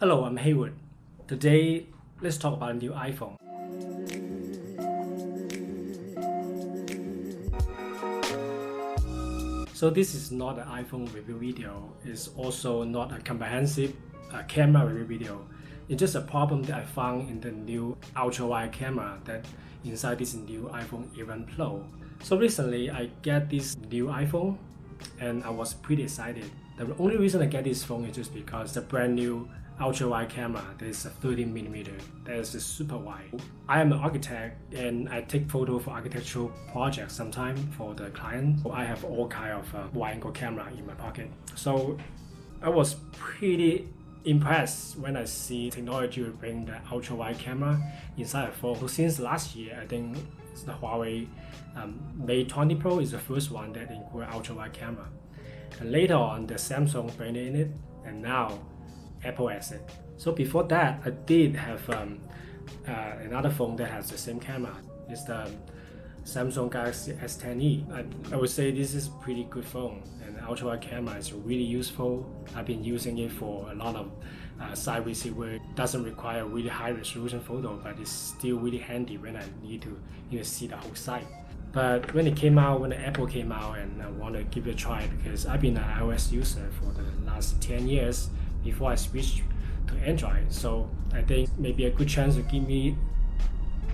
Hello, I'm Haywood. Today, let's talk about a new iPhone. So this is not an iPhone review video. It's also not a comprehensive camera review video. It's just a problem that I found in the new ultra-wide camera that inside this new iPhone 11 Pro. So recently, I get this new iPhone and I was pretty excited. The only reason I get this phone is just because the brand new ultra-wide camera that is a 30mm, that is a super wide. I am an architect and I take photo for architectural projects sometimes for the client. So I have all kind of wide-angle camera in my pocket. So I was pretty impressed when I see technology will bring the ultra-wide camera inside a phone. So since last year, I think the Huawei Mate 20 Pro is the first one that include ultra-wide camera. And later on, the Samsung bring it in it, and now Apple has it. So before that, I did have another phone that has the same camera. It's the Samsung Galaxy S10e. I would say this is a pretty good phone, and the ultra-wide camera is really useful. I've been using it for a lot of site visit where it doesn't require really high resolution photo, but it's still really handy when I need to see the whole site. But when the Apple came out, and I want to give it a try because I've been an iOS user for the last 10 years before I switched to Android. So I think maybe a good chance to give me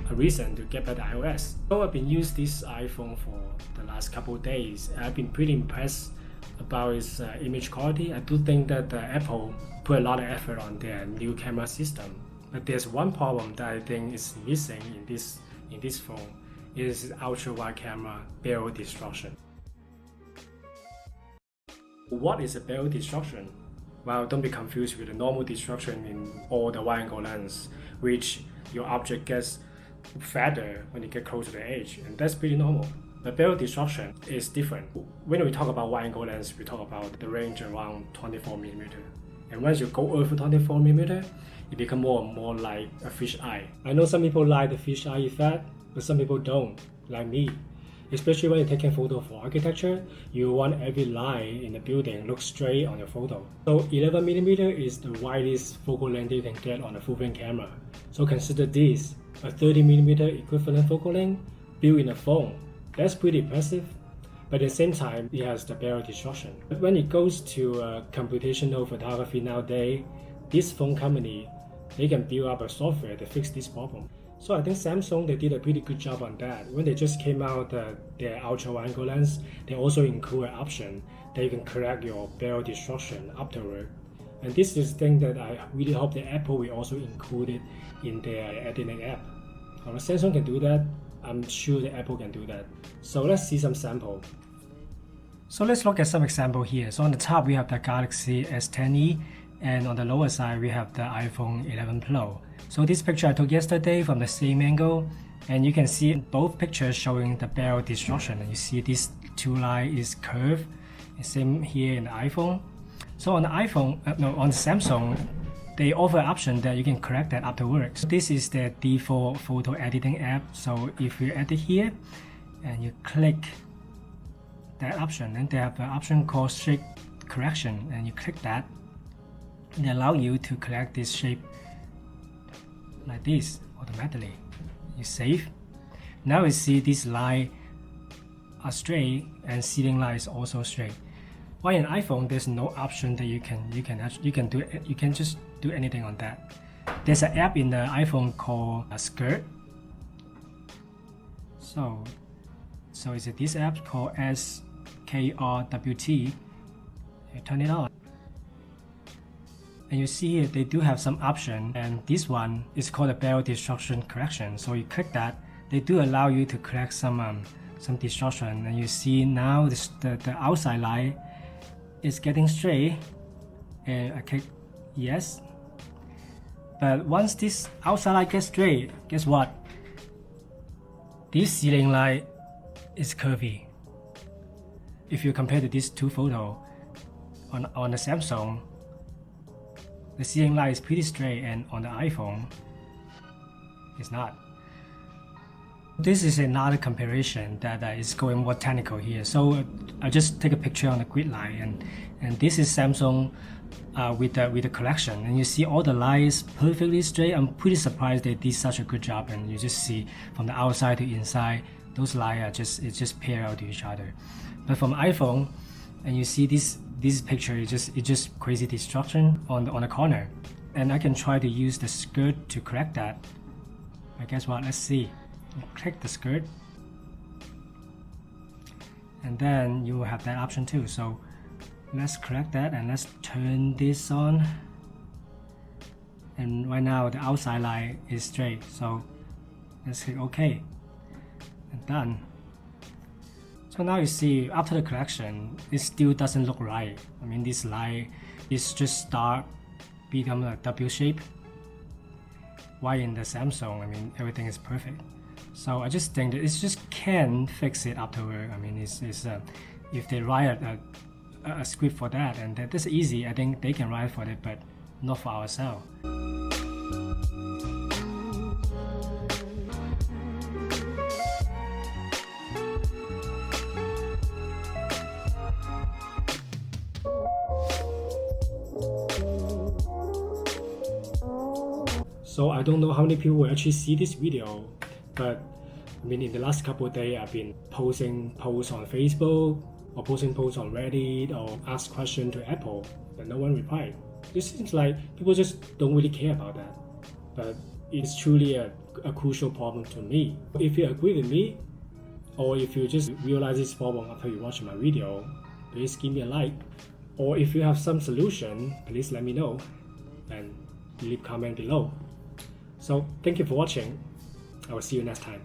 a reason to get back to iOS. So I've been using this iPhone for the last couple of days. I've been pretty impressed about its image quality. I do think that Apple put a lot of effort on their new camera system. But there's one problem that I think is missing in this phone. It is ultra-wide camera barrel distortion. What is a barrel distortion? Well, don't be confused with the normal distortion in all the wide-angle lens, which your object gets fatter when you get close to the edge, and that's pretty normal. But barrel distortion is different. When we talk about wide-angle lens, we talk about the range around 24mm. And once you go over 24mm, it becomes more and more like a fish eye. I know some people like the fish eye effect, but some people don't, like me. Especially when you're taking photo for architecture, you want every line in the building look straight on your photo. So 11mm is the widest focal length you can get on a full-frame camera. So consider this, a 30mm equivalent focal length built in a phone. That's pretty impressive, but at the same time, it has the barrel distortion. But when it goes to computational photography nowadays, this phone company, they can build up a software to fix this problem. So I think Samsung, they did a pretty good job on that. When they just came out their ultra-wide-angle lens, they also include an option that you can correct your barrel distortion afterward. And this is the thing that I really hope that Apple will also include it in their editing app. If Samsung can do that, I'm sure that Apple can do that. So let's see some sample. So let's look at some example here. So on the top, we have the Galaxy S10e, and on the lower side, we have the iPhone 11 Pro. So this picture I took yesterday from the same angle, and you can see both pictures showing the barrel distortion. And you see this two line is curved, same here in the iPhone. So on the on the Samsung, they offer an option that you can correct that afterwards. This is the default photo editing app. So if you edit here, and you click that option, then they have an option called shape correction, and you click that. It allows you to correct this shape like this automatically. You save. Now you see this line are straight and ceiling line is also straight. While in iPhone, there's no option that you can just do anything on that. There's an app in the iPhone called Skirt. So it's this app called SKRWT. You turn it on. And you see here they do have some option, and this one is called a barrel distortion correction. So you click that, they do allow you to correct some distortion, and you see now the outside line is getting straight, and I click yes. But once this outside line gets straight, guess what? This ceiling line is curvy. If you compare to these two photos on the Samsung, the ceiling line is pretty straight, and on the iPhone, it's not. This is another comparison that is going more technical here. So I just take a picture on the grid line, and this is Samsung with the collection, and you see all the lines perfectly straight. I'm pretty surprised they did such a good job, and you just see from the outside to inside, those lines are just parallel to each other. But from iPhone, and you see this picture is just crazy distortion on the corner, and I can try to use the skirt to correct that. But guess what? Let's see. Click the skirt, and then you will have that option too. So let's correct that, and let's turn this on. And right now the outside line is straight, so let's click OK, and done. So now you see after the correction, it still doesn't look right. I mean, this line is just start become a W shape. Why in the Samsung, I mean, everything is perfect. So I just think that it just can fix it afterward. I mean, if they write a script for that, and that's easy, I think they can write for it, but not for ourselves. So I don't know how many people will actually see this video, but I mean, in the last couple of days, I've been posting posts on Facebook or posting posts on Reddit or ask questions to Apple, but no one replied. It seems like people just don't really care about that. But it's truly a crucial problem to me. If you agree with me, or if you just realize this problem after you watch my video, please give me a like. Or if you have some solution, please let me know and leave a comment below. So thank you for watching. I will see you next time.